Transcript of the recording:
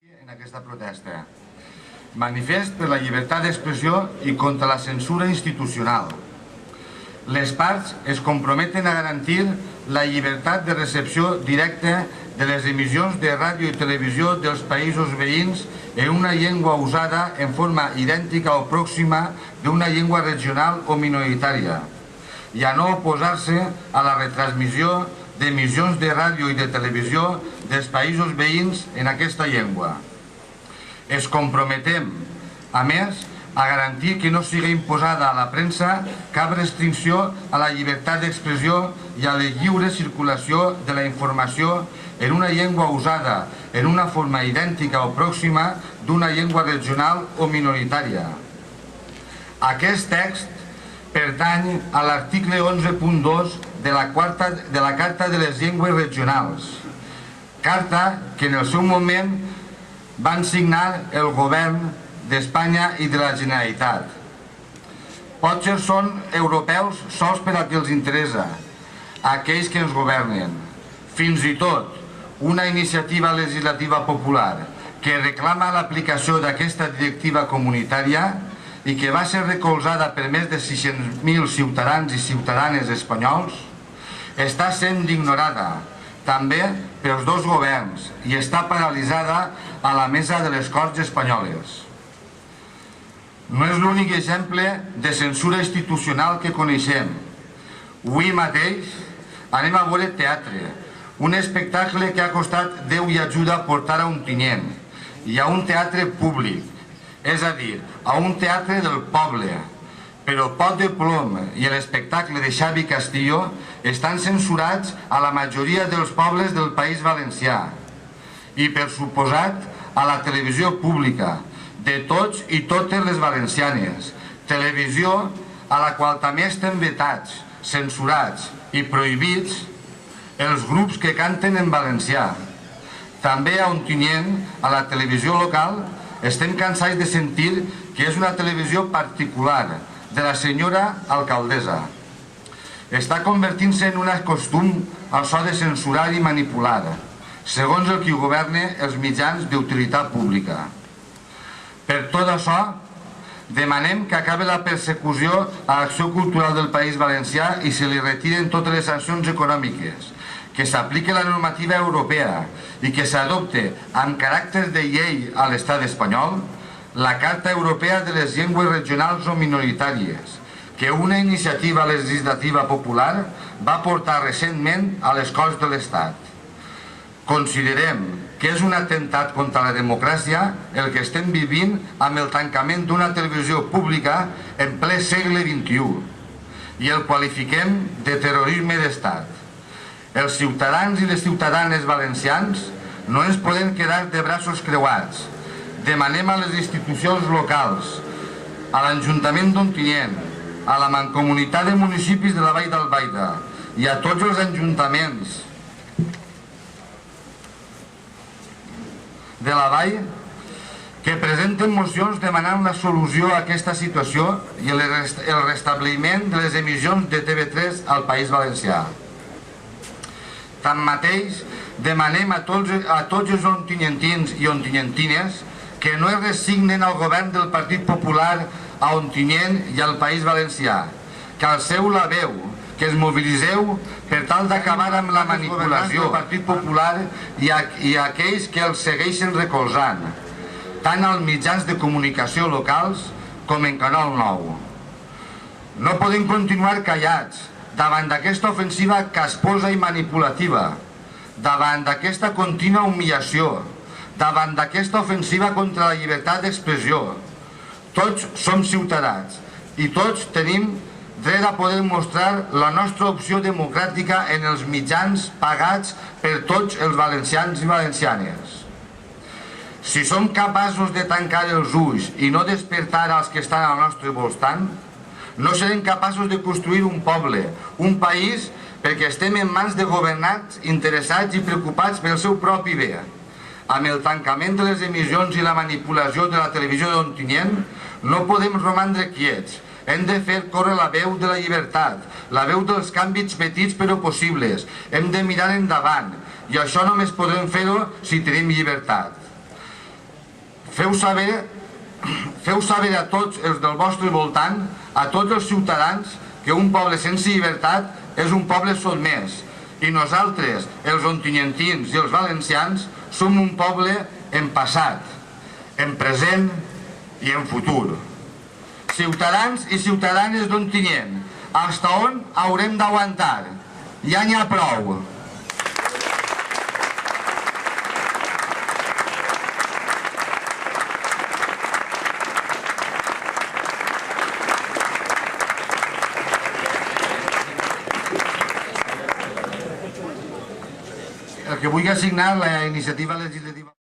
En aquesta protesta. Manifest per la llibertat d'expressió i contra la censura institucional. Les parts es comprometen a garantir la llibertat de recepció directa de les emissions de ràdio i televisió dels països veïns en una llengua usada en forma idèntica o pròxima d'una llengua regional o minoritària i a no oposar-se a la retransmissió d'emissions de ràdio i de televisió dels països veïns en aquesta llengua. Es comprometem, a més, a garantir que no sigui imposada a la premsa cap restricció a la llibertat d'expressió i a la lliure circulació de la informació en una llengua usada en una forma idèntica o pròxima d'una llengua regional o minoritària. Aquest text pertany a l'article 11.2 de la Carta de les Llengües Regionals, carta que en el seu moment van signar el govern d'Espanya i de la Generalitat. Potser són europeus sols per a qui els interessa, aquells que ens governen. Fins i tot una iniciativa legislativa popular que reclama l'aplicació d'aquesta directiva comunitària i que va ser recolzada per més de 600.000 ciutadans i ciutadanes espanyols, està sent ignorada també pels dos governs i està paralitzada a la mesa de les Corts espanyoles. No és l'únic exemple de censura institucional que coneixem. Avui mateix anem a veure teatre, un espectacle que ha costat Déu i ajuda portar a Ontinyent i a un teatre públic, és a dir, a un teatre del poble, però Pot de Plom i l'espectacle de Xavi Castillo estan censurats a la majoria dels pobles del País Valencià i, per suposat, a la televisió pública de tots i totes les valencianes, televisió a la qual també estem vetats, censurats i prohibits els grups que canten en valencià. També a Ontinyent, a la televisió local, estem cansats de sentir que és una televisió particular de la senyora alcaldessa. Està convertint-se en un costum al so de censurar i manipular, segons el qui governa els mitjans d'utilitat pública. Per tot això, demanem que acabi la persecució a l'acció cultural del País Valencià i se li retiren totes les sancions econòmiques, que s'apliqui la normativa europea i que s'adopte amb caràcter de llei a l'estat espanyol la Carta Europea de les Llengües Regionals o Minoritàries, que una iniciativa legislativa popular va portar recentment a les Corts de l'Estat. Considerem que és un atemptat contra la democràcia el que estem vivint amb el tancament d'una televisió pública en ple segle XXI i el qualifiquem de terrorisme d'Estat. Els ciutadans i les ciutadanes valencians no ens podem quedar de braços creuats. Demanem a les institucions locals, a l'Ajuntament d'Ontinyent, a la Mancomunitat de Municipis de la Vall d'Albaida i a tots els ajuntaments de la Vall que presenten mocions demanant la solució a aquesta situació i el restabliment de les emissions de TV3 al País Valencià. Tanmateix, demanem a tots els ontinyentins i ontinyentines que no es resignen al govern del Partit Popular a Ontinyent i al País Valencià, que alceu la veu, que es mobilitzeu per tal d'acabar amb la manipulació del Partit Popular i aquells que els segueixen recolzant, tant als mitjans de comunicació locals com en Canal 9. No podem continuar callats davant d'aquesta ofensiva casposa i manipulativa, davant d'aquesta contínua humiliació, davant d'aquesta ofensiva contra la llibertat d'expressió. Tots som ciutadans i tots tenim dret a poder mostrar la nostra opció democràtica en els mitjans pagats per tots els valencians i valencianes. Si som capaços de tancar els ulls i no despertar als que estan al nostre voltant, no serem capaços de construir un poble, un país, perquè estem en mans de governants interessats i preocupats pel seu propi bé. Amb el tancament de les emissions i la manipulació de la televisió d'Ontinyent, no podem romandre quiets. Hem de fer córrer la veu de la llibertat, la veu dels canvis petits però possibles. Hem de mirar endavant i això només podem fer-ho si tenim llibertat. Feu saber a tots els del vostre voltant, a tots els ciutadans, que un poble sense llibertat és un poble sotmès, i nosaltres, els ontinyentins i els valencians, som un poble en passat, en present i en futur. Ciutadans i ciutadanes d'Ontinyent, fins on haurem d'aguantar? Ja n'hi ha prou. El que vulgui assignar la iniciativa legislativa